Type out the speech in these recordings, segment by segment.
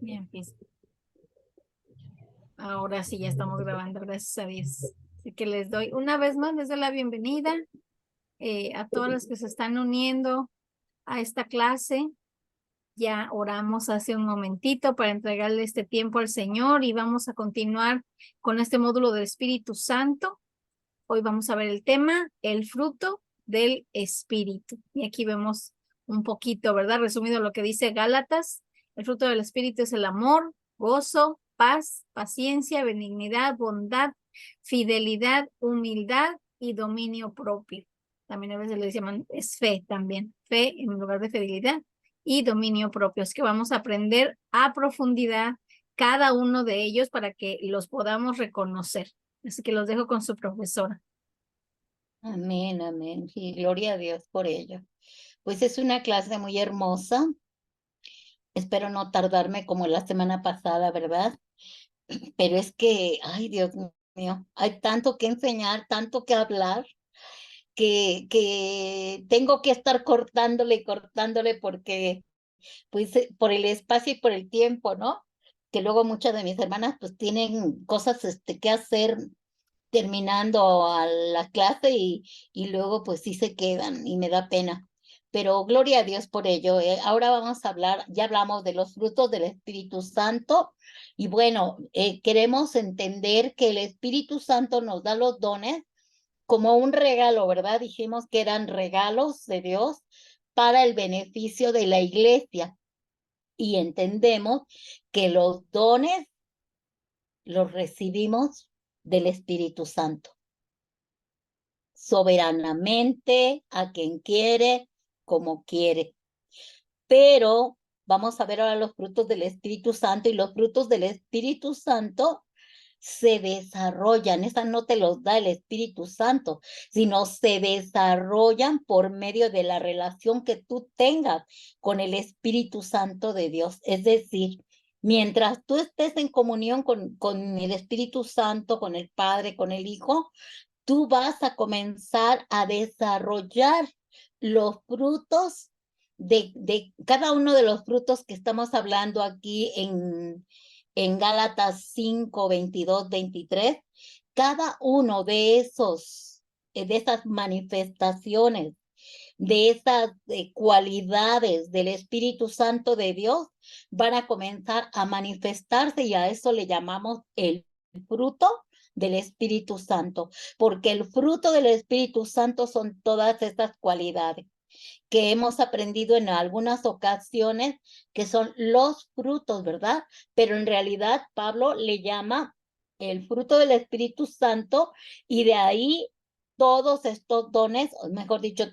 Bien, pues, ahora sí ya estamos grabando, gracias a Dios. Así que les doy una vez más, les doy la bienvenida a todos los que se están uniendo a esta clase. Ya oramos hace un momentito para entregarle este tiempo al Señor y vamos a continuar con este módulo del Espíritu Santo. Hoy vamos a ver el tema, el fruto del Espíritu. Y aquí vemos un poquito, ¿verdad? Resumido lo que dice Gálatas. El fruto del Espíritu es el amor, gozo, paz, paciencia, benignidad, bondad, fidelidad, humildad y dominio propio. También a veces le llaman, es fe también, fe en lugar de fidelidad y dominio propio. Es que vamos a aprender a profundidad cada uno de ellos para que los podamos reconocer. Así que los dejo con su profesora. Amén, amén. Y gloria a Dios por ello. Pues es una clase muy hermosa. Espero no tardarme como la semana pasada, ¿verdad? Pero es que, ay, Dios mío, hay tanto que enseñar, tanto que hablar, que tengo que estar cortándole y cortándole porque, pues, por el espacio y por el tiempo, ¿no? Que luego muchas de mis hermanas, pues, tienen cosas, que hacer terminando a la clase y luego pues sí se quedan y me da pena. Pero gloria a Dios por ello. Ahora vamos a hablar, ya hablamos de los frutos del Espíritu Santo y bueno, queremos entender que el Espíritu Santo nos da los dones como un regalo, ¿verdad? Dijimos que eran regalos de Dios para el beneficio de la iglesia y entendemos que los dones los recibimos del Espíritu Santo soberanamente a quien quiere, como quiere. Pero vamos a ver ahora los frutos del Espíritu Santo y los frutos del Espíritu Santo se desarrollan, esa no te los da el Espíritu Santo, sino se desarrollan por medio de la relación que tú tengas con el Espíritu Santo de Dios. Es decir, mientras tú estés en comunión con el Espíritu Santo, con el Padre, con el Hijo, tú vas a comenzar a desarrollar los frutos de cada uno de los frutos que estamos hablando aquí en Gálatas 5, 22, 23. Cada uno de esas manifestaciones, de esas cualidades del Espíritu Santo de Dios, van a comenzar a manifestarse y a eso le llamamos el fruto del Espíritu Santo, porque el fruto del Espíritu Santo son todas estas cualidades que hemos aprendido en algunas ocasiones, que son los frutos, ¿verdad? Pero en realidad Pablo le llama el fruto del Espíritu Santo y de ahí todos estos dones, o mejor dicho,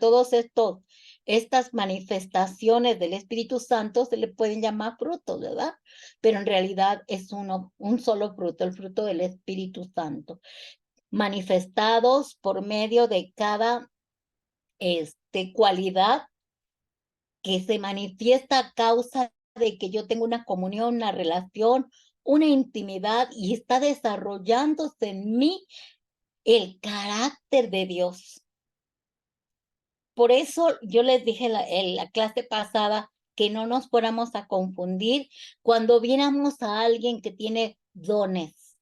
estas manifestaciones del Espíritu Santo se le pueden llamar frutos, ¿verdad? Pero en realidad es un solo fruto, el fruto del Espíritu Santo, manifestados por medio de cada cualidad que se manifiesta a causa de que yo tengo una comunión, una relación, una intimidad y está desarrollándose en mí el carácter de Dios. Por eso yo les dije en la clase pasada que no nos fuéramos a confundir cuando viéramos a alguien que tiene dones,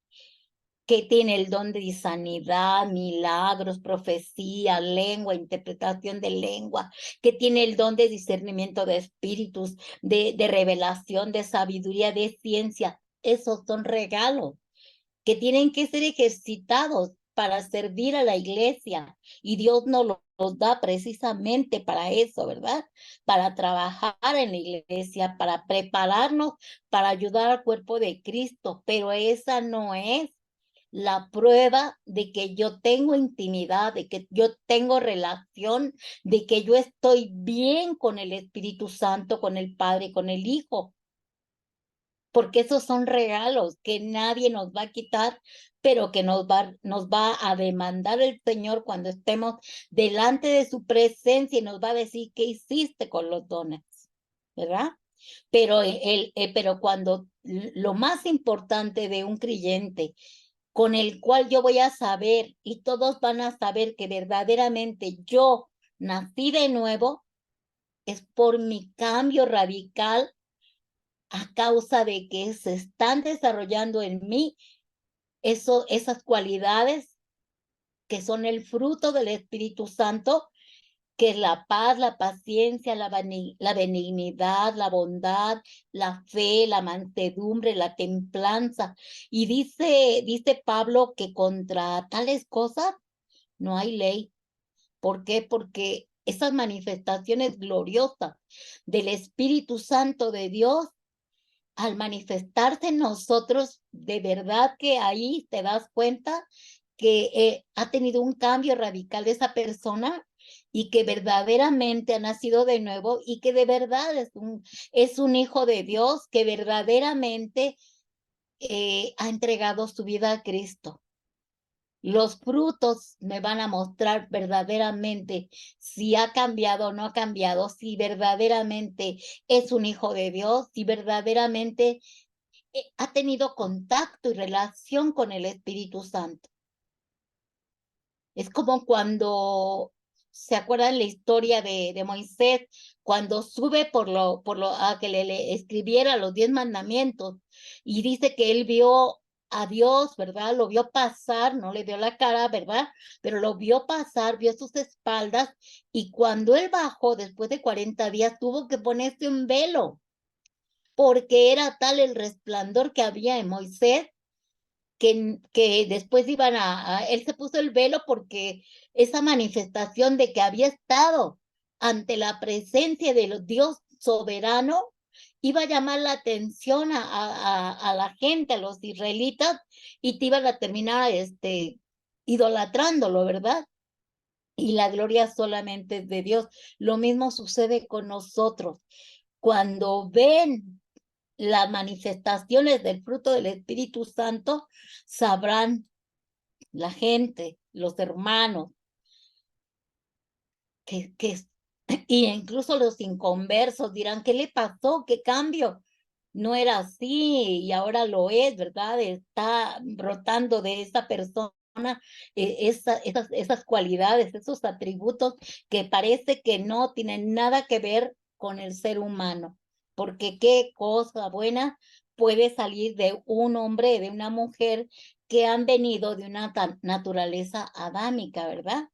que tiene el don de sanidad, milagros, profecía, lengua, interpretación de lengua, que tiene el don de discernimiento de espíritus, de revelación, de sabiduría, de ciencia. Esos son regalos que tienen que ser ejercitados para servir a la iglesia y Dios nos los da precisamente para eso, ¿verdad? Para trabajar en la iglesia, para prepararnos, para ayudar al cuerpo de Cristo, pero esa no es la prueba de que yo tengo intimidad, de que yo tengo relación, de que yo estoy bien con el Espíritu Santo, con el Padre, con el Hijo, porque esos son regalos que nadie nos va a quitar, pero que nos va a demandar el Señor cuando estemos delante de su presencia y nos va a decir qué hiciste con los dones, ¿verdad? Pero cuando lo más importante de un creyente con el cual yo voy a saber y todos van a saber que verdaderamente yo nací de nuevo, es por mi cambio radical a causa de que se están desarrollando en mí esas cualidades que son el fruto del Espíritu Santo, que es la paz, la paciencia, la benignidad, la bondad, la fe, la mansedumbre, la templanza. Y dice Pablo que contra tales cosas no hay ley. ¿Por qué? Porque esas manifestaciones gloriosas del Espíritu Santo de Dios, al manifestarse en nosotros, de verdad que ahí te das cuenta que ha tenido un cambio radical de esa persona y que verdaderamente ha nacido de nuevo y que de verdad es un hijo de Dios que verdaderamente ha entregado su vida a Cristo. Los frutos me van a mostrar verdaderamente si ha cambiado o no ha cambiado, si verdaderamente es un hijo de Dios, si verdaderamente ha tenido contacto y relación con el Espíritu Santo. Es como cuando, ¿se acuerdan la historia de Moisés? Cuando sube a que le escribiera los 10 mandamientos y dice que él vio a Dios, ¿verdad? Lo vio pasar, no le vio la cara, ¿verdad? Pero lo vio pasar, vio sus espaldas y cuando él bajó después de 40 días tuvo que ponerse un velo porque era tal el resplandor que había en Moisés que después él se puso el velo porque esa manifestación de que había estado ante la presencia de Dios soberano iba a llamar la atención a la gente, a los israelitas, y te iban a terminar idolatrándolo, ¿verdad? Y la gloria solamente es de Dios. Lo mismo sucede con nosotros. Cuando ven las manifestaciones del fruto del Espíritu Santo, sabrán la gente, los hermanos, y incluso los inconversos dirán, ¿qué le pasó? ¿Qué cambio? No era así y ahora lo es, ¿verdad? Está brotando de esa persona esas cualidades, esos atributos que parece que no tienen nada que ver con el ser humano, porque qué cosa buena puede salir de un hombre, de una mujer que han venido de una naturaleza adámica, ¿verdad?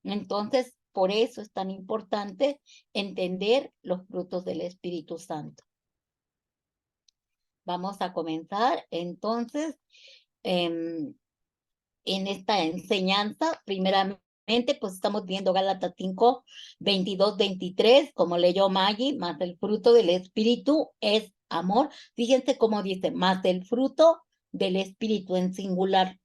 Entonces, por eso es tan importante entender los frutos del Espíritu Santo. Vamos a comenzar entonces en esta enseñanza. Primeramente, pues estamos viendo Gálatas 5, 22, 23, como leyó Maggie, más el fruto del Espíritu es amor. Fíjense cómo dice, más el fruto del Espíritu en singular.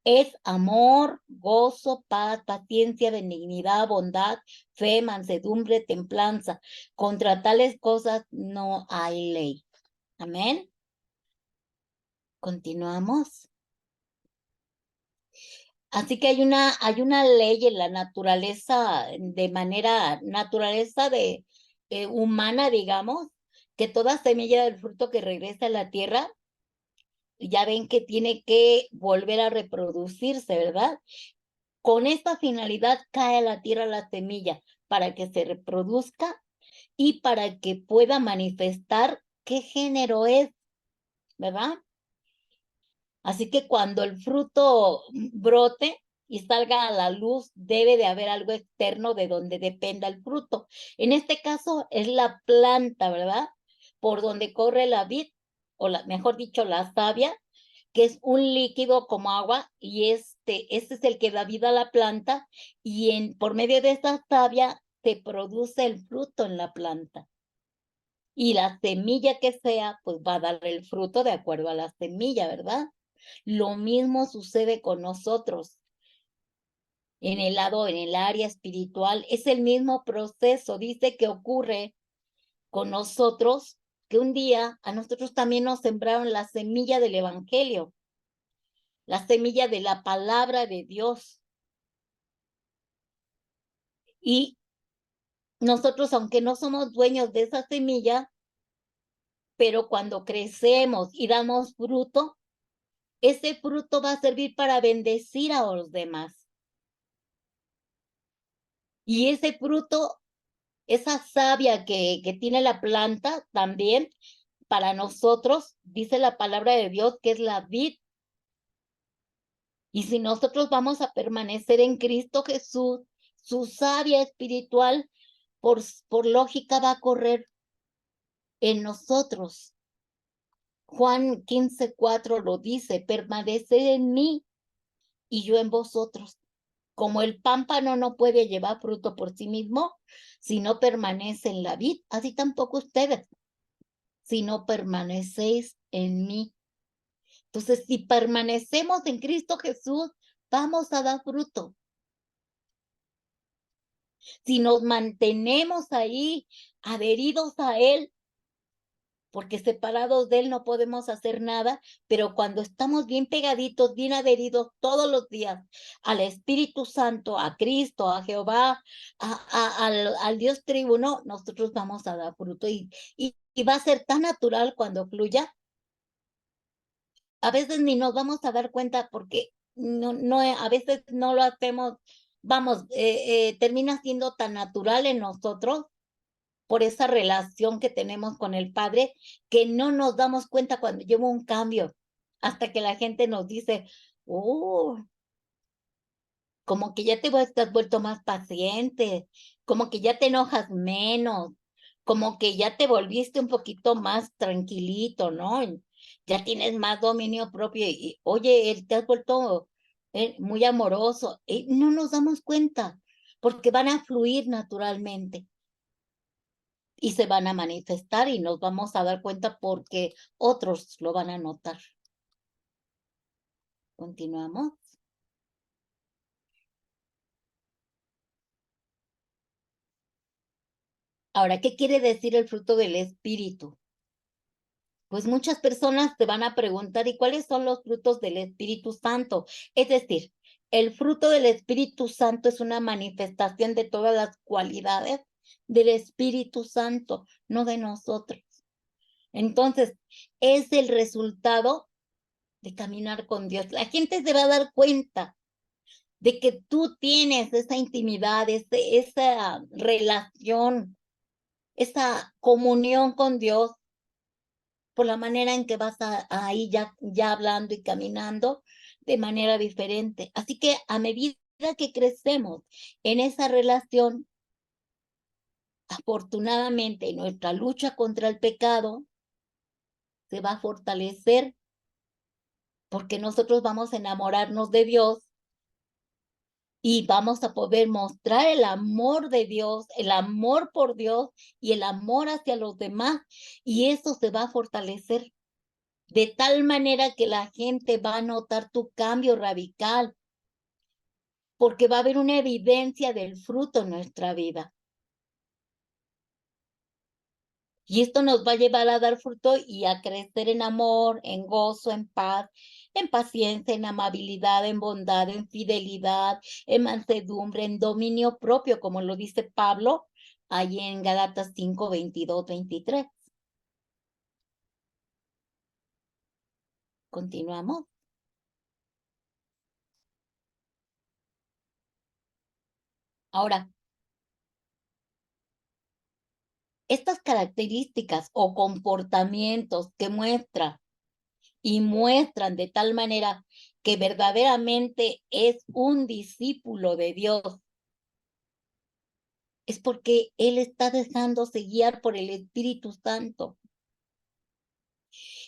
Es amor, gozo, paz, paciencia, benignidad, bondad, fe, mansedumbre, templanza. Contra tales cosas no hay ley. Amén. Continuamos. Así que hay una ley en la naturaleza, de manera, naturaleza humana, digamos, que toda semilla del fruto que regresa a la tierra, ya ven que tiene que volver a reproducirse, ¿verdad? Con esta finalidad cae a la tierra la semilla para que se reproduzca y para que pueda manifestar qué género es, ¿verdad? Así que cuando el fruto brote y salga a la luz, debe de haber algo externo de donde dependa el fruto. En este caso es la planta, ¿verdad? Por donde corre la vid, mejor dicho, la savia, que es un líquido como agua, y este es el que da vida a la planta, y por medio de esta savia se produce el fruto en la planta. Y la semilla que sea, pues va a dar el fruto de acuerdo a la semilla, ¿verdad? Lo mismo sucede con nosotros. En el área espiritual, es el mismo proceso. Dice que ocurre con nosotros, que un día a nosotros también nos sembraron la semilla del evangelio, la semilla de la palabra de Dios. Y nosotros, aunque no somos dueños de esa semilla, pero cuando crecemos y damos fruto, ese fruto va a servir para bendecir a los demás. Y ese fruto, esa savia que tiene la planta también para nosotros, dice la palabra de Dios, que es la vid. Y si nosotros vamos a permanecer en Cristo Jesús, su savia espiritual, por lógica, va a correr en nosotros. Juan 15:4 lo dice: permaneced en mí y yo en vosotros. Como el pámpano no puede llevar fruto por sí mismo si no permanece en la vid, así tampoco ustedes, si no permanecéis en mí. Entonces, si permanecemos en Cristo Jesús, vamos a dar fruto. Si nos mantenemos ahí adheridos a Él, porque separados de Él no podemos hacer nada, pero cuando estamos bien pegaditos, bien adheridos todos los días al Espíritu Santo, a Cristo, a Jehová, al Dios triuno, nosotros vamos a dar fruto y va a ser tan natural cuando fluya. A veces ni nos vamos a dar cuenta porque a veces no lo hacemos, vamos, termina siendo tan natural en nosotros por esa relación que tenemos con el Padre, que no nos damos cuenta cuando lleva un cambio, hasta que la gente nos dice: oh, como que ya te has vuelto más paciente, como que ya te enojas menos, como que ya te volviste un poquito más tranquilito, ¿no? Ya tienes más dominio propio y oye, te has vuelto muy amoroso. Y no nos damos cuenta, porque van a fluir naturalmente. Y se van a manifestar y nos vamos a dar cuenta porque otros lo van a notar. Continuamos. Ahora, ¿qué quiere decir el fruto del Espíritu? Pues muchas personas te van a preguntar: ¿y cuáles son los frutos del Espíritu Santo? Es decir, el fruto del Espíritu Santo es una manifestación de todas las cualidades del Espíritu Santo, no de nosotros. Entonces, es el resultado de caminar con Dios. La gente se va a dar cuenta de que tú tienes esa intimidad, esa relación, esa comunión con Dios, por la manera en que vas ahí ya hablando y caminando de manera diferente. Así que a medida que crecemos en esa relación, afortunadamente nuestra lucha contra el pecado se va a fortalecer, porque nosotros vamos a enamorarnos de Dios y vamos a poder mostrar el amor de Dios, el amor por Dios y el amor hacia los demás, y eso se va a fortalecer de tal manera que la gente va a notar tu cambio radical, porque va a haber una evidencia del fruto en nuestra vida. Y esto nos va a llevar a dar fruto y a crecer en amor, en gozo, en paz, en paciencia, en amabilidad, en bondad, en fidelidad, en mansedumbre, en dominio propio, como lo dice Pablo ahí en Gálatas 5, 22, 23. Continuamos. Ahora, estas características o comportamientos que muestran de tal manera que verdaderamente es un discípulo de Dios, es porque Él está dejándose guiar por el Espíritu Santo.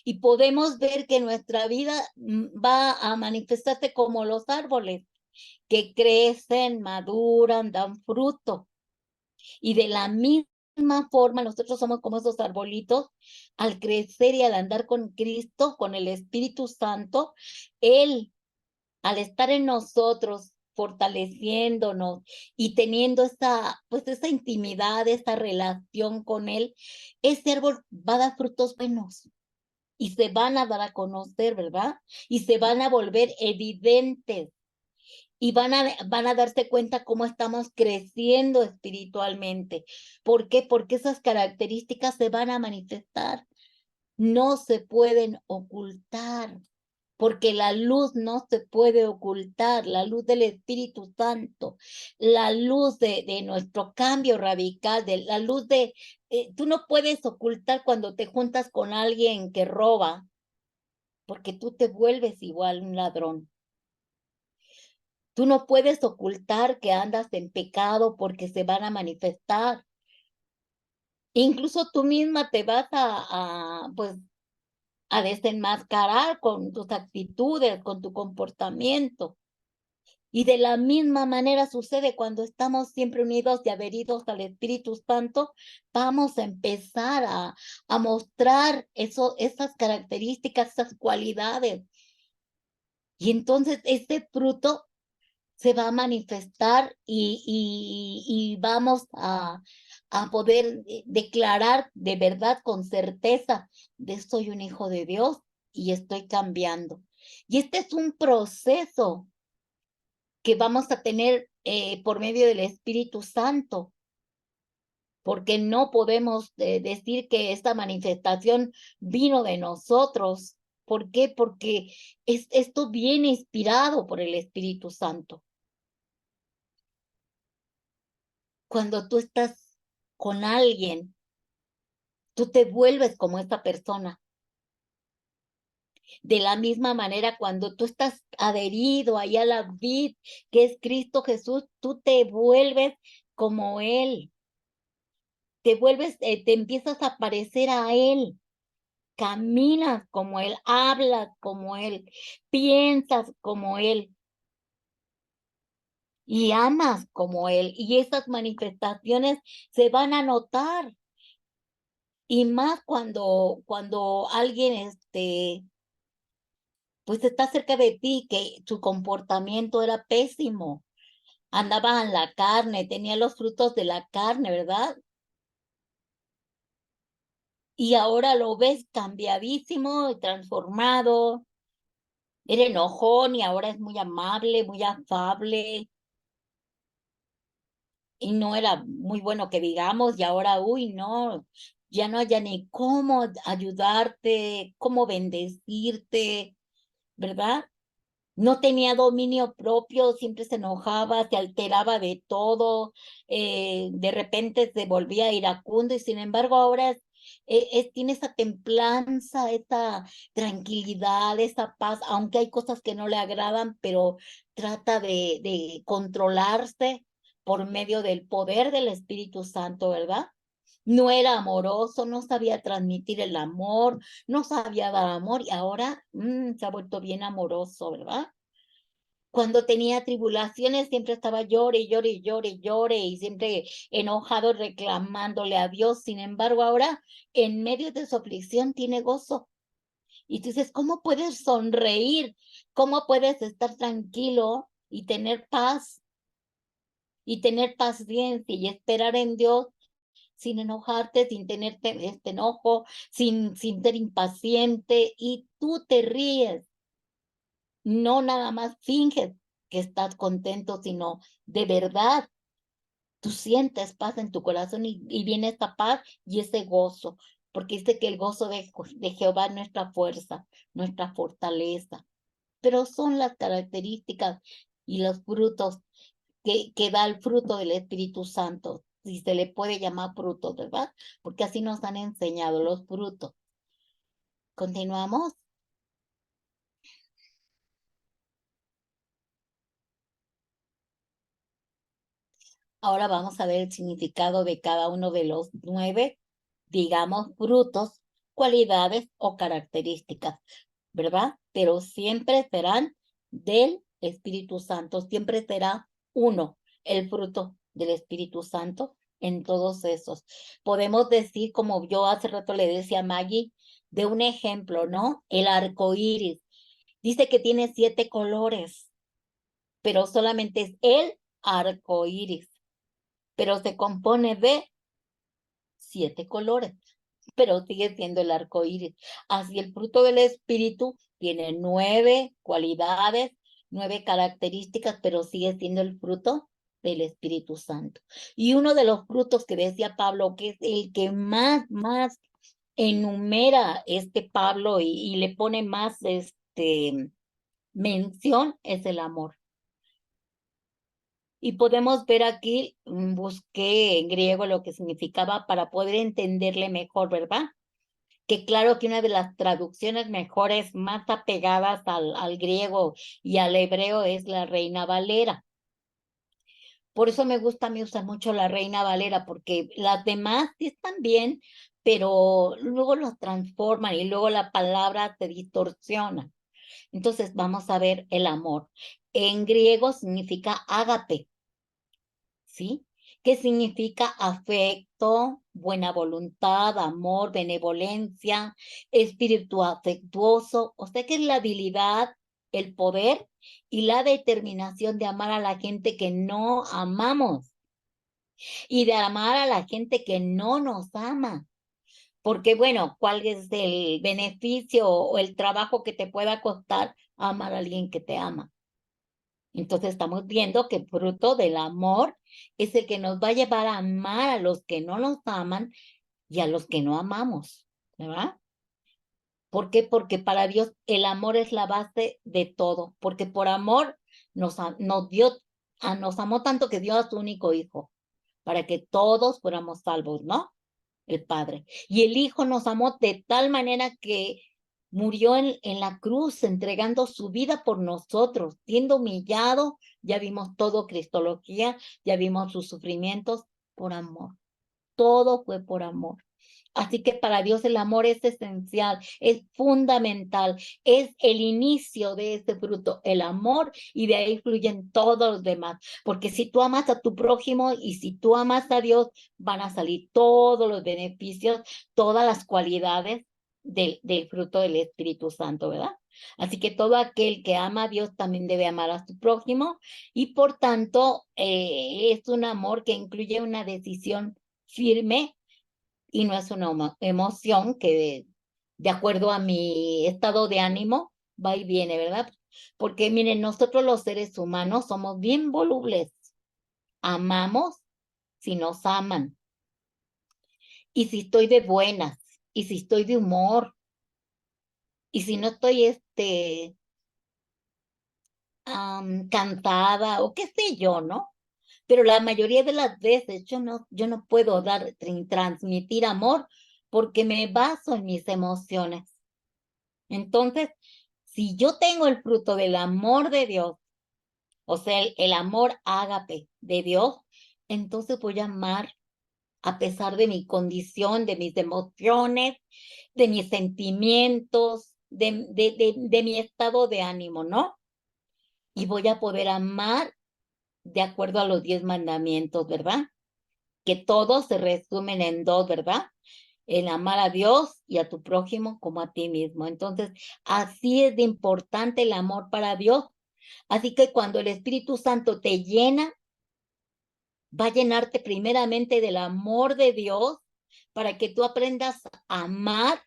Y podemos ver que nuestra vida va a manifestarse como los árboles, que crecen, maduran, dan fruto. Y de la misma forma, nosotros somos como esos arbolitos, al crecer y al andar con Cristo, con el Espíritu Santo, Él, al estar en nosotros, fortaleciéndonos y teniendo pues esa intimidad, esa relación con Él, ese árbol va a dar frutos buenos y se van a dar a conocer, ¿verdad? Y se van a volver evidentes y van a darse cuenta cómo estamos creciendo espiritualmente. ¿Por qué? Porque esas características se van a manifestar, no se pueden ocultar. porque la luz no se puede ocultar, la luz del Espíritu Santo, la luz de nuestro cambio radical, de la luz de, tú no puedes ocultar cuando te juntas con alguien que roba, porque tú te vuelves igual un ladrón. Tú no puedes ocultar que andas en pecado porque se van a manifestar. Incluso tú misma te vas pues, a desenmascarar con tus actitudes, con tu comportamiento. Y de la misma manera sucede cuando estamos siempre unidos y adheridos al Espíritu Santo, vamos a empezar a mostrar esas características, esas cualidades. Y entonces este fruto se va a manifestar y vamos a poder declarar de verdad con certeza de soy un hijo de Dios y estoy cambiando. Y este es un proceso que vamos a tener por medio del Espíritu Santo, porque no podemos decir que esta manifestación vino de nosotros. ¿Por qué? Porque esto viene inspirado por el Espíritu Santo. Cuando tú estás con alguien, tú te vuelves como esta persona. De la misma manera, cuando tú estás adherido ahí a la vid que es Cristo Jesús, tú te vuelves como Él. Te vuelves, te empiezas a parecer a Él. Caminas como Él, hablas como Él, piensas como Él y amas como Él. Y esas manifestaciones se van a notar. Y más cuando alguien, pues está cerca de ti, que su comportamiento era pésimo. Andaba en la carne, tenía los frutos de la carne, ¿verdad? Y ahora lo ves cambiadísimo y transformado. Era enojón y ahora es muy amable, muy afable. Y no era muy bueno que digamos, y ahora, uy, no, ya no haya ni cómo ayudarte, cómo bendecirte, ¿verdad? No tenía dominio propio, siempre se enojaba, se alteraba de todo, de repente se volvía iracundo y sin embargo ahora tiene esa templanza, esa tranquilidad, esa paz, aunque hay cosas que no le agradan, pero trata de controlarse por medio del poder del Espíritu Santo, ¿verdad? No era amoroso, no sabía transmitir el amor, no sabía dar amor y ahora se ha vuelto bien amoroso, ¿verdad? Cuando tenía tribulaciones siempre estaba llore, llore, llore, llore y siempre enojado reclamándole a Dios. Sin embargo, ahora en medio de su aflicción tiene gozo. Y tú dices, ¿cómo puedes sonreír? ¿Cómo puedes estar tranquilo y tener paz y tener paciencia y esperar en Dios sin enojarte, sin tener este enojo, sin ser impaciente y tú te ríes? No nada más finges que estás contento, sino de verdad tú sientes paz en tu corazón y viene esta paz y ese gozo, porque dice que el gozo de Jehová es nuestra fuerza, nuestra fortaleza. Pero son las características y los frutos que da el fruto del Espíritu Santo, si se le puede llamar frutos, ¿verdad? Porque así nos han enseñado los frutos. Continuamos. Ahora vamos a ver el significado de cada uno de los 9, digamos, frutos, cualidades o características, ¿verdad? Pero siempre serán del Espíritu Santo, siempre será uno, el fruto del Espíritu Santo en todos esos. Podemos decir, como yo hace rato le decía a Maggie, de un ejemplo, ¿no? El arco iris. Dice que tiene 7 colores, pero solamente es el arco iris, pero se compone de 7 colores, pero sigue siendo el arco iris. Así el fruto del Espíritu tiene 9 cualidades, 9 características, pero sigue siendo el fruto del Espíritu Santo. Y uno de los frutos que decía Pablo, que es el que más enumera Pablo y le pone más mención es el amor. Y podemos ver aquí, busqué en griego lo que significaba para poder entenderle mejor, ¿verdad? Que claro que una de las traducciones mejores, más apegadas al griego y al hebreo es la Reina Valera. Por eso me gusta a mí usar mucho la Reina Valera, porque las demás sí están bien, pero luego los transforman y luego la palabra se distorsiona. Entonces vamos a ver el amor. En griego significa ágape, ¿sí? Que significa afecto, buena voluntad, amor, benevolencia, espíritu afectuoso, o sea que es la habilidad, el poder y la determinación de amar a la gente que no amamos y de amar a la gente que no nos ama. Porque bueno, ¿cuál es el beneficio o el trabajo que te pueda costar amar a alguien que te ama? Entonces estamos viendo que el fruto del amor es el que nos va a llevar a amar a los que no nos aman y a los que no amamos, ¿verdad? ¿Por qué? Porque para Dios el amor es la base de todo, porque por amor nos amó tanto que dio a su único hijo, para que todos fuéramos salvos, ¿no? El Padre. Y el Hijo nos amó de tal manera que murió en la cruz, entregando su vida por nosotros, siendo humillado. Ya vimos todo, Cristología, ya vimos sus sufrimientos por amor. Todo fue por amor. Así que para Dios el amor es esencial, es fundamental, es el inicio de este fruto, el amor, y de ahí fluyen todos los demás. Porque si tú amas a tu prójimo y si tú amas a Dios, van a salir todos los beneficios, todas las cualidades del fruto del Espíritu Santo, ¿verdad? Así que todo aquel que ama a Dios también debe amar a su prójimo y por tanto es un amor que incluye una decisión firme y no es una emoción que de acuerdo a mi estado de ánimo va y viene, ¿verdad? Porque miren, nosotros los seres humanos somos bien volubles, amamos si nos aman, y si estoy de buenas, y si estoy de humor, y si no estoy cansada o qué sé yo, ¿no? Pero la mayoría de las veces yo no puedo transmitir amor porque me baso en mis emociones. Entonces, si yo tengo el fruto del amor de Dios, o sea, el amor ágape de Dios, entonces voy a amar a pesar de mi condición, de mis emociones, de mis sentimientos, de mi estado de ánimo, ¿no? Y voy a poder amar de acuerdo a los 10 mandamientos, ¿verdad? Que todos se resumen en dos, ¿verdad? En amar a Dios y a tu prójimo como a ti mismo. Entonces, así es de importante el amor para Dios. Así que cuando el Espíritu Santo te llena, va a llenarte primeramente del amor de Dios para que tú aprendas a amar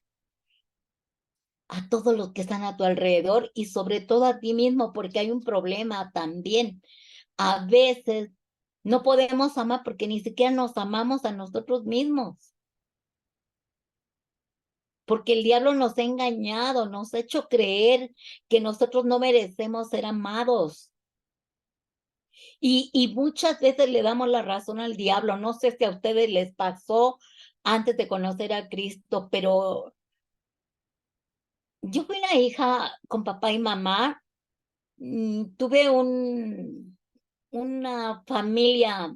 a todos los que están a tu alrededor y sobre todo a ti mismo, porque hay un problema también. A veces no podemos amar porque ni siquiera nos amamos a nosotros mismos. Porque el diablo nos ha engañado, nos ha hecho creer que nosotros no merecemos ser amados. Y muchas veces le damos la razón al diablo. No sé si a ustedes les pasó antes de conocer a Cristo, pero yo fui una hija con papá y mamá. Tuve una familia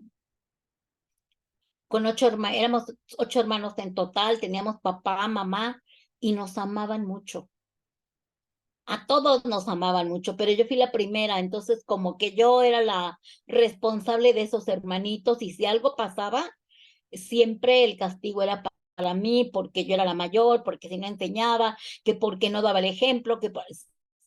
con 8 hermanos, éramos 8 hermanos en total, teníamos papá, mamá y nos amaban mucho. A todos nos amaban mucho, pero yo fui la primera, entonces como que yo era la responsable de esos hermanitos y si algo pasaba, siempre el castigo era para mí porque yo era la mayor, porque si no enseñaba, que porque no daba el ejemplo,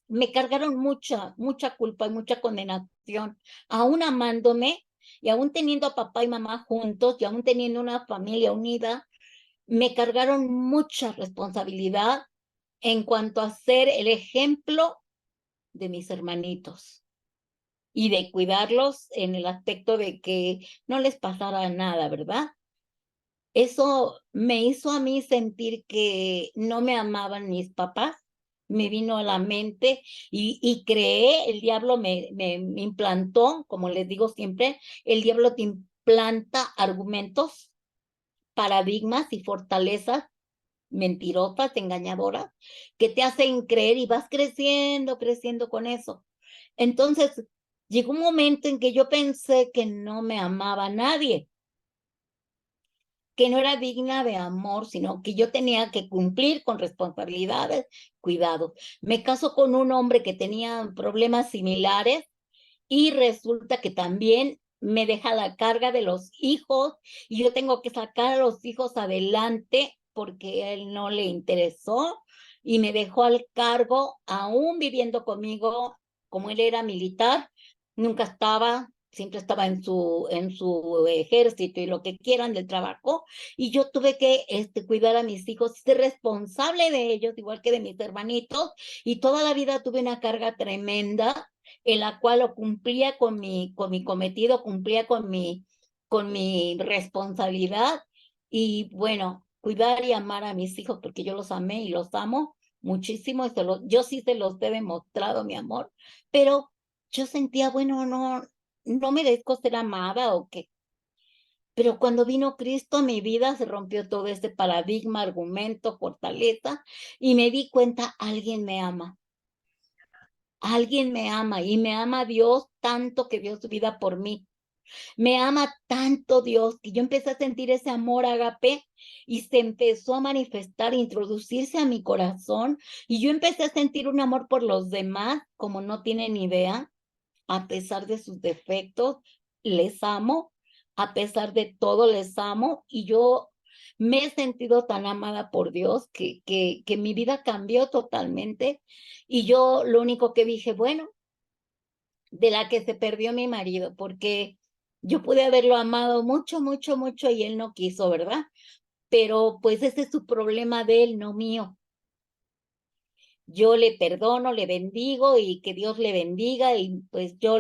me cargaron mucha culpa y mucha condenación, aún amándome y aún teniendo a papá y mamá juntos y aún teniendo una familia unida, me cargaron mucha responsabilidad en cuanto a ser el ejemplo de mis hermanitos y de cuidarlos en el aspecto de que no les pasara nada, ¿verdad? Eso me hizo a mí sentir que no me amaban mis papás me vino a la mente y creé, el diablo me implantó, como les digo siempre, el diablo te implanta argumentos, paradigmas y fortalezas mentirosas, engañadoras, que te hacen creer y vas creciendo, creciendo con eso. Entonces, llegó un momento en que yo pensé que no me amaba nadie, que no era digna de amor, sino que yo tenía que cumplir con responsabilidades, cuidado. Me caso con un hombre que tenía problemas similares y resulta que también me deja la carga de los hijos y yo tengo que sacar a los hijos adelante porque a él no le interesó y me dejó al cargo, aún viviendo conmigo, como él era militar, nunca estaba, siempre estaba en su ejército y lo que quieran del trabajo, y yo tuve que cuidar a mis hijos, ser responsable de ellos, igual que de mis hermanitos, y toda la vida tuve una carga tremenda en la cual lo cumplía con mi cometido, cumplía con mi responsabilidad y bueno, cuidar y amar a mis hijos porque yo los amé y los amo muchísimo, y yo sí se los he demostrado mi amor, pero yo sentía, bueno, no merezco ser amada o qué. Pero cuando vino Cristo a mi vida se rompió todo ese paradigma, argumento, fortaleza y me di cuenta, alguien me ama. Alguien me ama y me ama Dios tanto que dio su vida por mí. Me ama tanto Dios que yo empecé a sentir ese amor ágape y se empezó a manifestar, introducirse a mi corazón y yo empecé a sentir un amor por los demás como no tienen idea, a pesar de sus defectos, les amo, a pesar de todo les amo y yo me he sentido tan amada por Dios que mi vida cambió totalmente y yo lo único que dije, bueno, de la que se perdió mi marido, porque yo pude haberlo amado mucho, mucho, mucho y él no quiso, ¿verdad? Pero pues ese es su problema de él, no mío. Yo le perdono, le bendigo y que Dios le bendiga y pues yo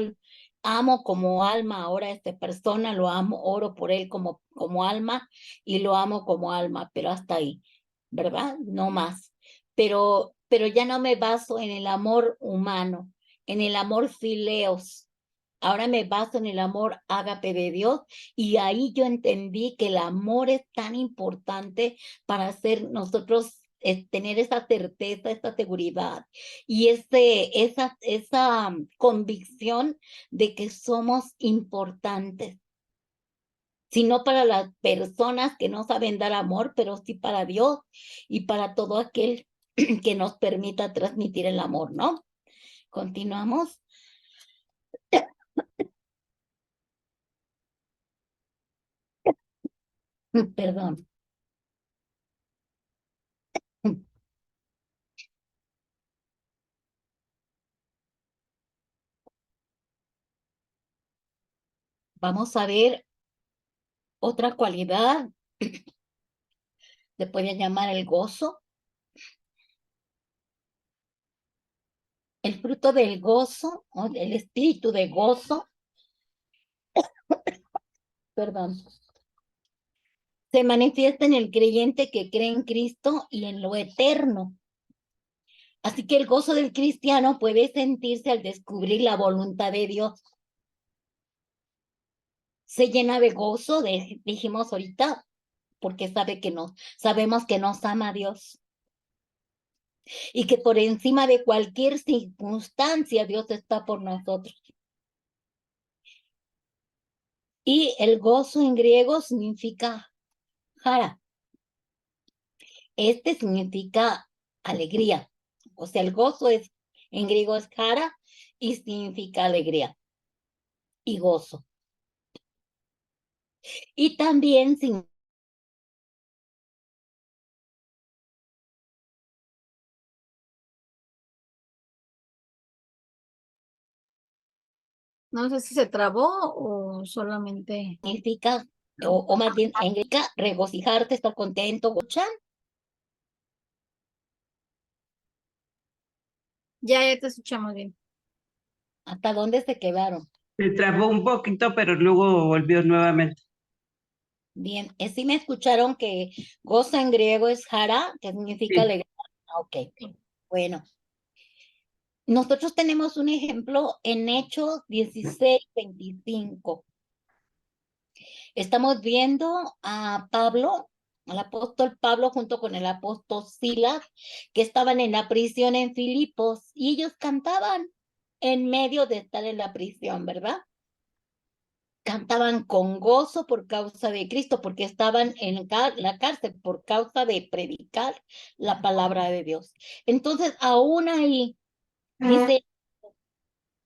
amo como alma ahora a esta persona, lo amo, oro por él como alma y lo amo como alma, pero hasta ahí, ¿verdad? No más. Pero ya no me baso en el amor humano, en el amor fileos. Ahora me baso en el amor ágape de Dios y ahí yo entendí que el amor es tan importante para hacer nosotros tener esa certeza, esa seguridad y esa convicción de que somos importantes, sino para las personas que no saben dar amor, pero sí para Dios y para todo aquel que nos permita transmitir el amor, ¿no? Continuamos. Perdón. Vamos a ver otra cualidad, se puede llamar el gozo. El fruto del gozo, o el espíritu de gozo, perdón, se manifiesta en el creyente que cree en Cristo y en lo eterno. Así que el gozo del cristiano puede sentirse al descubrir la voluntad de Dios. Se llena de gozo, dijimos ahorita, porque sabemos que nos ama Dios. Y que por encima de cualquier circunstancia Dios está por nosotros. Y el gozo en griego significa jara. Este significa alegría. O sea, el gozo en griego es jara y significa alegría y gozo. Y también No sé si se trabó o solamente. significa, o más bien significa regocijarte, estar contento, gochar. Ya te escuchamos bien. ¿Hasta dónde se quedaron? Se trabó un poquito, pero luego volvió nuevamente. Bien, sí me escucharon que gozo en griego es jara, que significa Sí. alegría. Ok, bueno. Nosotros tenemos un ejemplo en Hechos 16:25. Estamos viendo a Pablo, al apóstol Pablo junto con el apóstol Silas, que estaban en la prisión en Filipos y ellos cantaban en medio de estar en la prisión, ¿verdad? Cantaban con gozo por causa de Cristo, porque estaban en la cárcel por causa de predicar la palabra de Dios. Entonces, aún ahí, dice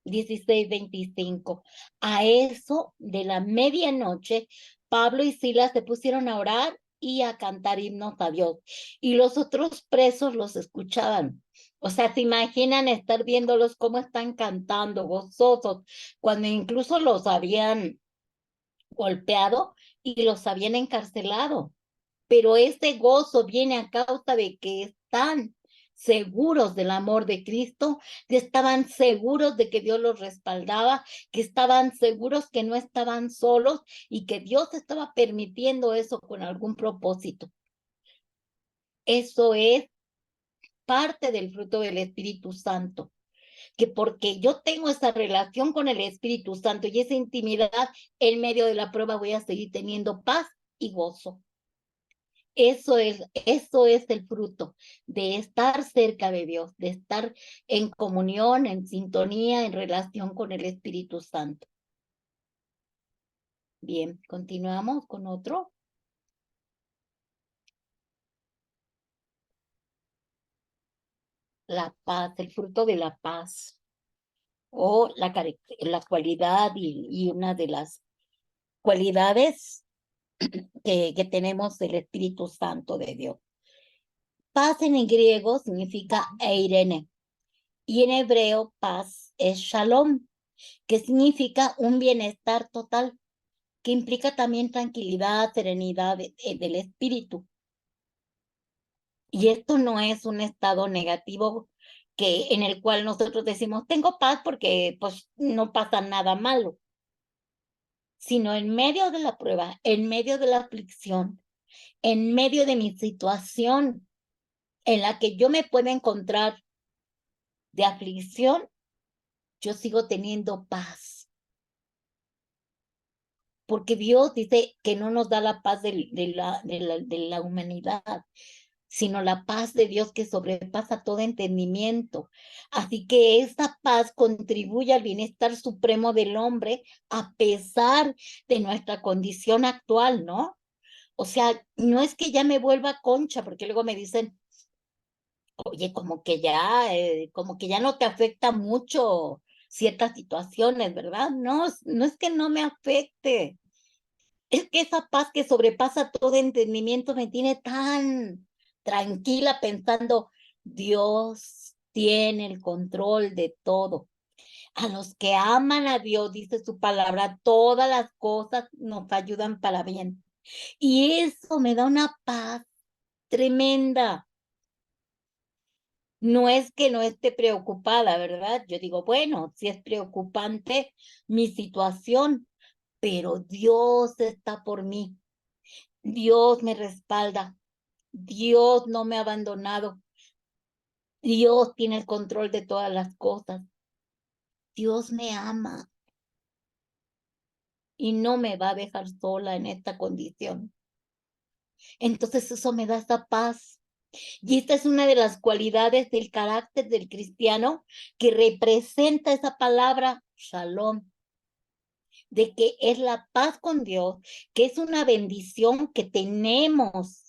16:25, a eso de la medianoche, Pablo y Silas se pusieron a orar y a cantar himnos a Dios. Y los otros presos los escuchaban. O sea, se imaginan estar viéndolos cómo están cantando, gozosos, cuando incluso los habían golpeado y los habían encarcelado. Pero este gozo viene a causa de que están seguros del amor de Cristo, que estaban seguros de que Dios los respaldaba, que estaban seguros que no estaban solos y que Dios estaba permitiendo eso con algún propósito. Eso es parte del fruto del Espíritu Santo, que porque yo tengo esa relación con el Espíritu Santo y esa intimidad, en medio de la prueba voy a seguir teniendo paz y gozo. Eso es el fruto de estar cerca de Dios, de estar en comunión, en sintonía, en relación con el Espíritu Santo. Bien, continuamos con otro. La paz, el fruto de la paz, o la cualidad y una de las cualidades que tenemos del Espíritu Santo de Dios. Paz en griego significa eirene, y en hebreo paz es shalom, que significa un bienestar total, que implica también tranquilidad, serenidad del espíritu. Y esto no es un estado negativo en el cual nosotros decimos, tengo paz porque pues no pasa nada malo, sino en medio de la prueba, en medio de la aflicción, en medio de mi situación en la que yo me puedo encontrar de aflicción, yo sigo teniendo paz. Porque Dios dice que no nos da la paz de la humanidad, sino la paz de Dios que sobrepasa todo entendimiento. Así que esa paz contribuye al bienestar supremo del hombre a pesar de nuestra condición actual, ¿no? O sea, no es que ya me vuelva concha, porque luego me dicen, oye, como que ya no te afecta mucho ciertas situaciones, ¿verdad? No, no es que no me afecte. Es que esa paz que sobrepasa todo entendimiento me tiene tan tranquila pensando, Dios tiene el control de todo. A los que aman a Dios, dice su palabra, todas las cosas nos ayudan para bien. Y eso me da una paz tremenda. No es que no esté preocupada, ¿verdad? Yo digo, bueno, si es preocupante mi situación, pero Dios está por mí. Dios me respalda. Dios no me ha abandonado. Dios tiene el control de todas las cosas. Dios me ama y no me va a dejar sola en esta condición. Entonces eso me da esa paz. Y esta es una de las cualidades del carácter del cristiano que representa esa palabra shalom, de que es la paz con Dios, que es una bendición que tenemos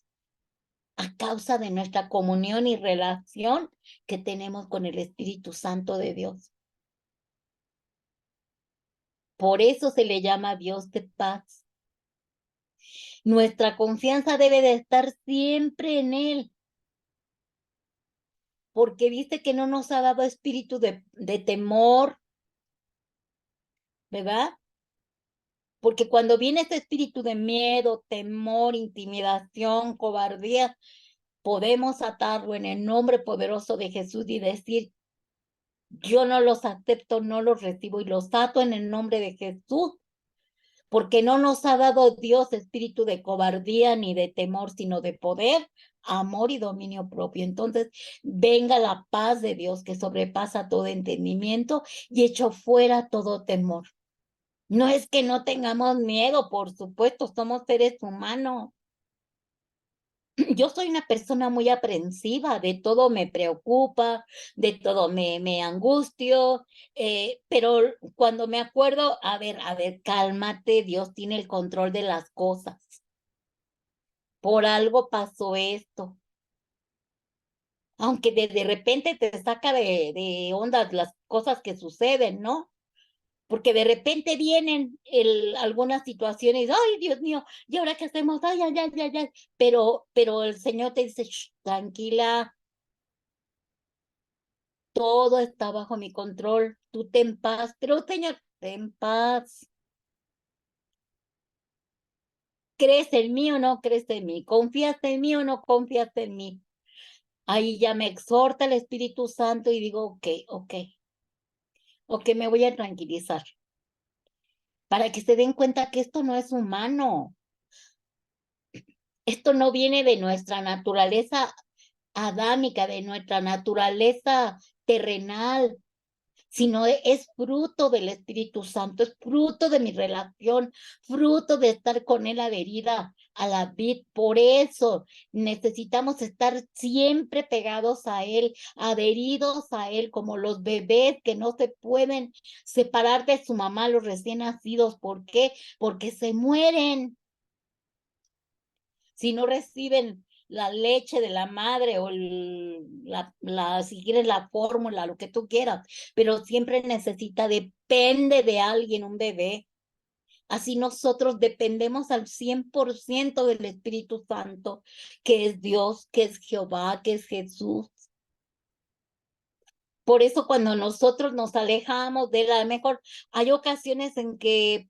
a causa de nuestra comunión y relación que tenemos con el Espíritu Santo de Dios. Por eso se le llama Dios de paz. Nuestra confianza debe de estar siempre en Él, porque dice que no nos ha dado espíritu de temor, ¿verdad? Porque cuando viene ese espíritu de miedo, temor, intimidación, cobardía, podemos atarlo en el nombre poderoso de Jesús y decir, yo no los acepto, no los recibo y los ato en el nombre de Jesús, porque no nos ha dado Dios espíritu de cobardía ni de temor, sino de poder, amor y dominio propio. Entonces, venga la paz de Dios que sobrepasa todo entendimiento y echo fuera todo temor. No es que no tengamos miedo, por supuesto, somos seres humanos. Yo soy una persona muy aprensiva, de todo me preocupa, de todo me angustio, pero cuando me acuerdo, a ver, cálmate, Dios tiene el control de las cosas. Por algo pasó esto. Aunque de repente te saca de onda las cosas que suceden, ¿no? Porque de repente vienen algunas situaciones, ay, Dios mío, ¿y ahora qué hacemos? Ay, ay, ay, ay, ay. Pero el Señor te dice, tranquila, todo está bajo mi control, tú ten paz, pero Señor, ten paz. ¿Crees en mí o no crees en mí? ¿Confías en mí o no confías en mí? Ahí ya me exhorta el Espíritu Santo y digo, ok, me voy a tranquilizar. Para que se den cuenta que esto no es humano. Esto no viene de nuestra naturaleza adámica, de nuestra naturaleza terrenal, sino es fruto del Espíritu Santo, es fruto de mi relación, fruto de estar con Él adherida a la vid. Por eso necesitamos estar siempre pegados a Él, adheridos a Él, como los bebés que no se pueden separar de su mamá, los recién nacidos. ¿Por qué? Porque se mueren si no reciben la leche de la madre o si quieres la fórmula, lo que tú quieras, pero siempre depende de alguien, un bebé. Así nosotros dependemos al 100% del Espíritu Santo, que es Dios, que es Jehová, que es Jesús. Por eso cuando nosotros nos alejamos de él, a lo mejor hay ocasiones en que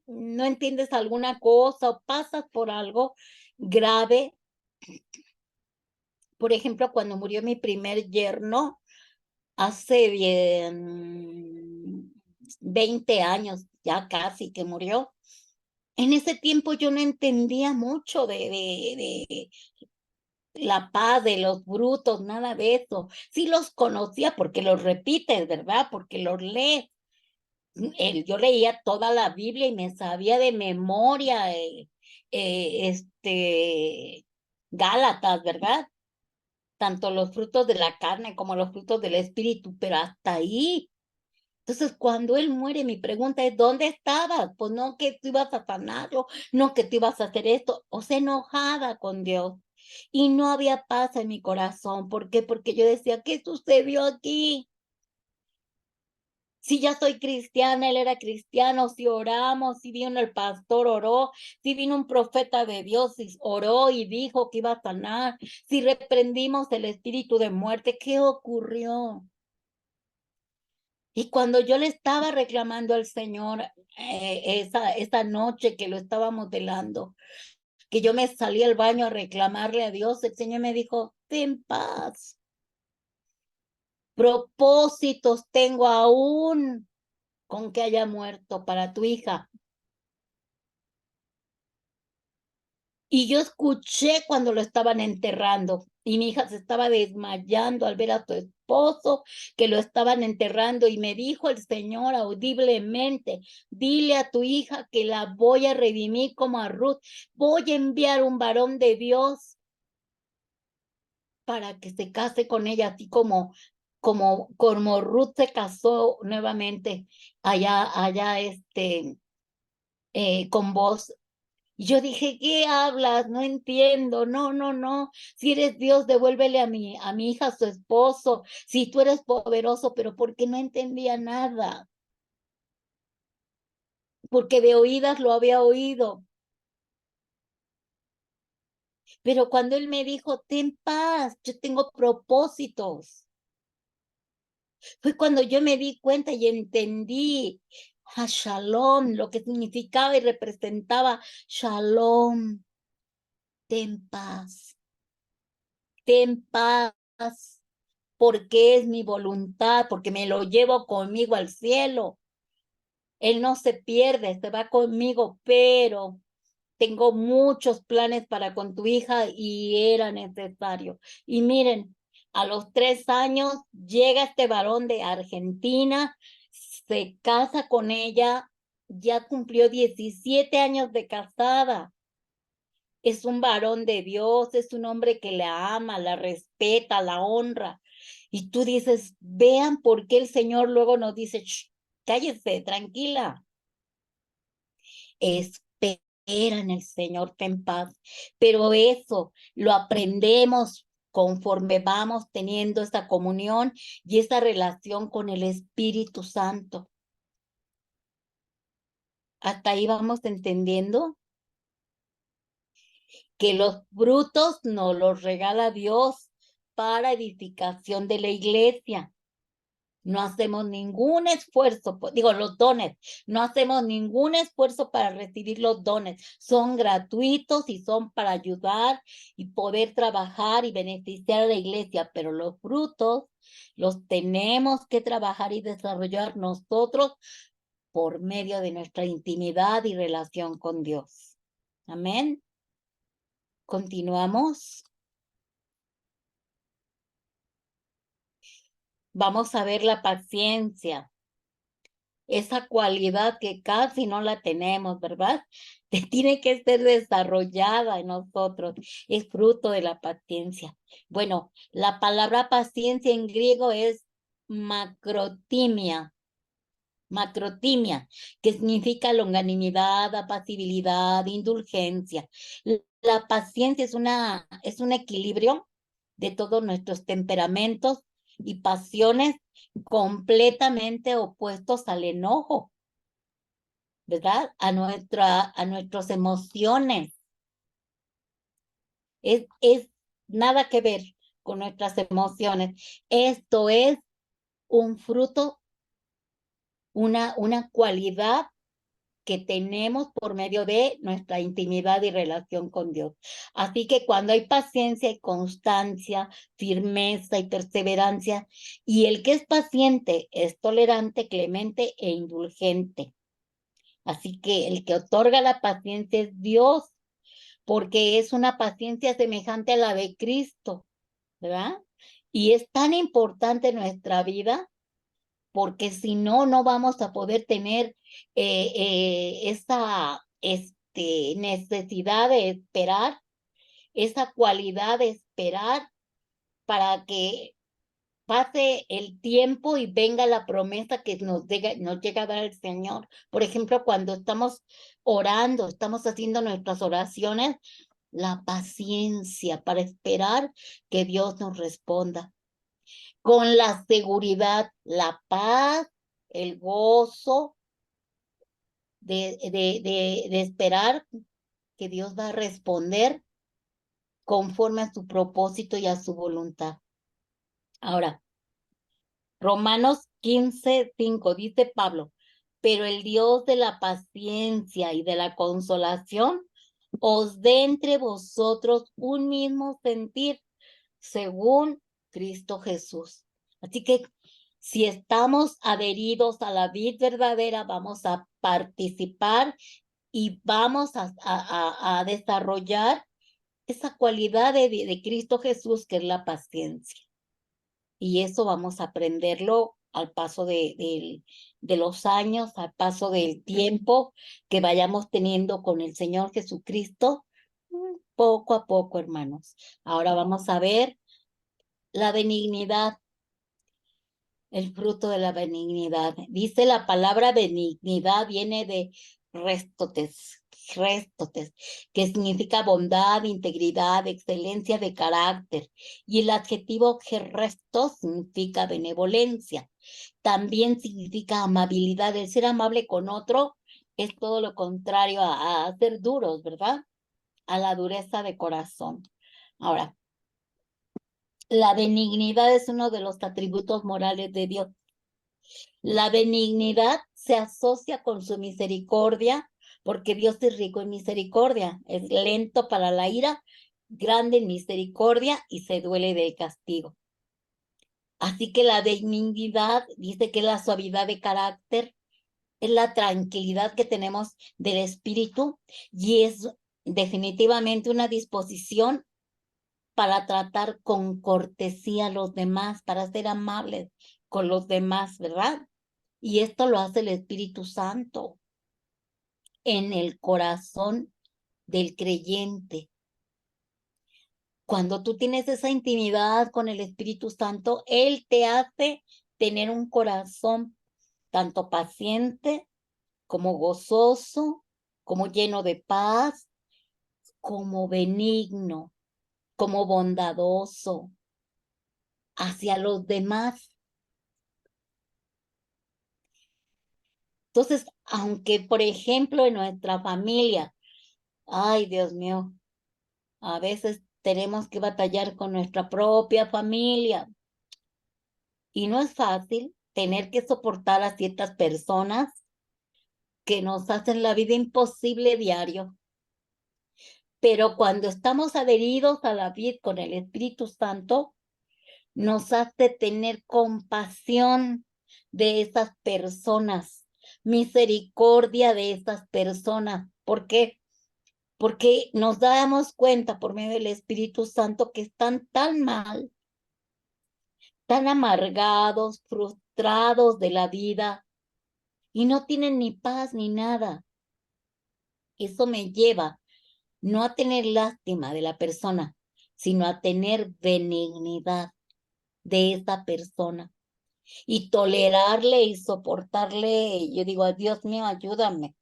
no entiendes alguna cosa o pasas por algo grave. Por ejemplo, cuando murió mi primer yerno, hace bien 20 años, ya casi que murió. En ese tiempo yo no entendía mucho de la paz, de los brutos, nada de eso. Sí los conocía porque los repites, ¿verdad? Porque los lees. Yo leía toda la Biblia y me sabía de memoria Gálatas, ¿verdad? Tanto los frutos de la carne como los frutos del espíritu, pero hasta ahí. Entonces, cuando él muere, mi pregunta es, ¿dónde estabas? Pues no que tú ibas a sanarlo, no que tú ibas a hacer esto, o sea, enojada con Dios. Y no había paz en mi corazón. ¿Por qué? Porque yo decía, ¿qué sucedió aquí? Si ya soy cristiana, él era cristiano, si oramos, si vino el pastor, oró, si vino un profeta de Dios, y oró y dijo que iba a sanar, si reprendimos el espíritu de muerte, ¿qué ocurrió? Y cuando yo le estaba reclamando al Señor esa noche que lo estábamos velando, que yo me salí al baño a reclamarle a Dios, el Señor me dijo, ten paz, propósitos tengo aún con que haya muerto para tu hija. Y yo escuché cuando lo estaban enterrando y mi hija se estaba desmayando al ver a tu esposo que lo estaban enterrando y me dijo el Señor audiblemente, dile a tu hija que la voy a redimir como a Ruth, voy a enviar un varón de Dios para que se case con ella, así como Ruth se casó nuevamente allá con vos. Y yo dije, ¿qué hablas? No entiendo, no, no, no. Si eres Dios, devuélvele a mi hija, a su esposo. Si tú eres poderoso, pero porque no entendía nada. Porque de oídas lo había oído. Pero cuando él me dijo, ten paz, yo tengo propósitos. Fue cuando yo me di cuenta y entendí a Shalom, lo que significaba y representaba Shalom. Ten paz, ten paz. Porque es mi voluntad, porque me lo llevo conmigo al cielo. Él no se pierde, se va conmigo, pero tengo muchos planes para con tu hija y era necesario. Y miren, a los 3 años llega este varón de Argentina, se casa con ella, ya cumplió 17 años de casada. Es un varón de Dios, es un hombre que la ama, la respeta, la honra. Y tú dices, vean por qué el Señor luego nos dice, "Shh, cállese, tranquila. Espera en el Señor, ten paz". Pero eso lo aprendemos conforme vamos teniendo esta comunión y esta relación con el Espíritu Santo. Hasta ahí vamos entendiendo que los frutos nos los regala Dios para edificación de la iglesia. No hacemos ningún esfuerzo, digo, los dones, no hacemos ningún esfuerzo para recibir los dones. Son gratuitos y son para ayudar y poder trabajar y beneficiar a la iglesia, pero los frutos los tenemos que trabajar y desarrollar nosotros por medio de nuestra intimidad y relación con Dios. Amén. Continuamos. Vamos a ver la paciencia, esa cualidad que casi no la tenemos, ¿verdad? Tiene que ser desarrollada en nosotros, es fruto de la paciencia. Bueno, la palabra paciencia en griego es macrotimia, que significa longanimidad, apacibilidad, indulgencia. La paciencia es un equilibrio de todos nuestros temperamentos y pasiones completamente opuestos al enojo, ¿verdad? A nuestras emociones. Es nada que ver con nuestras emociones. Esto es un fruto, una cualidad que tenemos por medio de nuestra intimidad y relación con Dios. Así que cuando hay paciencia y constancia, firmeza y perseverancia, y el que es paciente es tolerante, clemente e indulgente. Así que el que otorga la paciencia es Dios, porque es una paciencia semejante a la de Cristo, ¿verdad? Y es tan importante en nuestra vida porque si no, no vamos a poder tener esa necesidad de esperar, esa cualidad de esperar para que pase el tiempo y venga la promesa que nos llega a dar el Señor. Por ejemplo, cuando estamos orando, estamos haciendo nuestras oraciones, la paciencia para esperar que Dios nos responda. Con la seguridad, la paz, el gozo de esperar que Dios va a responder conforme a su propósito y a su voluntad. Ahora, Romanos 15:5 dice Pablo, pero el Dios de la paciencia y de la consolación os dé entre vosotros un mismo sentir según Cristo Jesús. Así que si estamos adheridos a la vid verdadera, vamos a participar y vamos a desarrollar esa cualidad de Cristo Jesús, que es la paciencia. Y eso vamos a aprenderlo al paso de los años, al paso del tiempo que vayamos teniendo con el Señor Jesucristo, poco a poco, hermanos. Ahora vamos a ver la benignidad, el fruto de la benignidad. Dice la palabra benignidad, viene de restotes, que significa bondad, integridad, excelencia de carácter. Y el adjetivo resto significa benevolencia. También significa amabilidad. El ser amable con otro es todo lo contrario a ser duros, ¿verdad? A la dureza de corazón. Ahora, la benignidad es uno de los atributos morales de Dios. La benignidad se asocia con su misericordia, porque Dios es rico en misericordia, es lento para la ira, grande en misericordia y se duele del castigo. Así que la benignidad dice que es la suavidad de carácter, es la tranquilidad que tenemos del espíritu y es definitivamente una disposición para tratar con cortesía a los demás, para ser amables con los demás, ¿verdad? Y esto lo hace el Espíritu Santo en el corazón del creyente. Cuando tú tienes esa intimidad con el Espíritu Santo, Él te hace tener un corazón tanto paciente como gozoso, como lleno de paz, como benigno, como bondadoso hacia los demás. Entonces, aunque, por ejemplo, en nuestra familia, ay, Dios mío, a veces tenemos que batallar con nuestra propia familia y no es fácil tener que soportar a ciertas personas que nos hacen la vida imposible diario. Pero cuando estamos adheridos a la vida con el Espíritu Santo, nos hace tener compasión de esas personas, misericordia de esas personas. ¿Por qué? Porque nos damos cuenta por medio del Espíritu Santo que están tan mal, tan amargados, frustrados de la vida y no tienen ni paz ni nada. Eso me lleva no a tener lástima de la persona, sino a tener benignidad de esa persona y tolerarle y soportarle. Yo digo, Dios mío, ayúdame,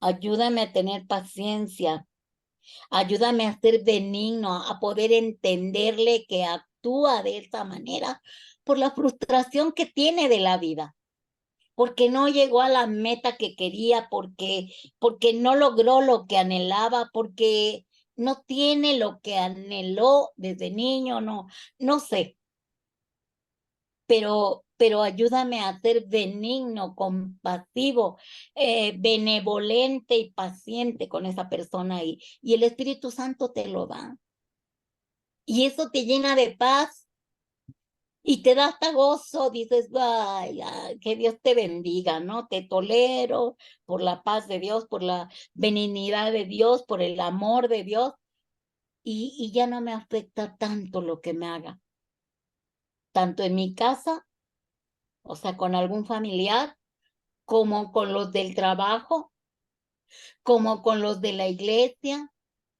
ayúdame a tener paciencia, ayúdame a ser benigno, a poder entenderle que actúa de esa manera por la frustración que tiene de la vida, porque no llegó a la meta que quería, porque no logró lo que anhelaba, porque no tiene lo que anheló desde niño, no sé, pero ayúdame a ser benigno, compasivo, benevolente y paciente con esa persona y el Espíritu Santo te lo da. Y eso te llena de paz y te da hasta gozo, dices, vaya, que Dios te bendiga, ¿no? Te tolero por la paz de Dios, por la benignidad de Dios, por el amor de Dios, y ya no me afecta tanto lo que me haga, tanto en mi casa, o sea, con algún familiar, como con los del trabajo, como con los de la iglesia,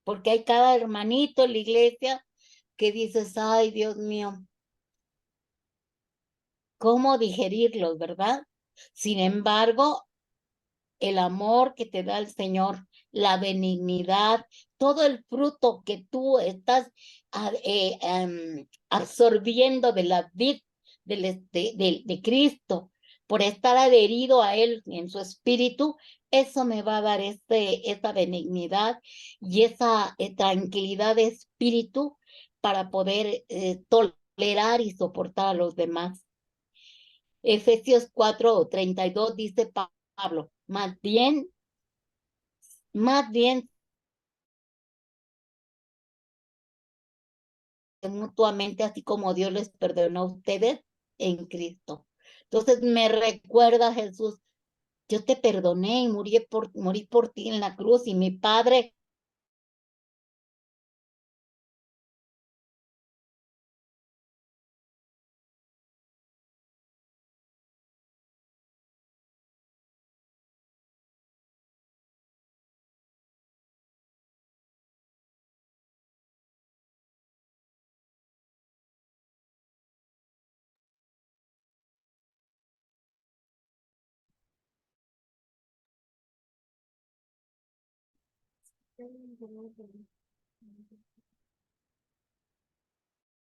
porque hay cada hermanito en la iglesia que dices, ay, Dios mío, ¿cómo digerirlos, verdad? Sin embargo, el amor que te da el Señor, la benignidad, todo el fruto que tú estás absorbiendo de la vid de Cristo, por estar adherido a Él en su espíritu, eso me va a dar esa benignidad y esa tranquilidad de espíritu para poder tolerar y soportar a los demás. Efesios 4:32 dice Pablo, más bien mutuamente, así como Dios les perdonó a ustedes en Cristo. Entonces me recuerda Jesús, yo te perdoné y morí por ti en la cruz y mi Padre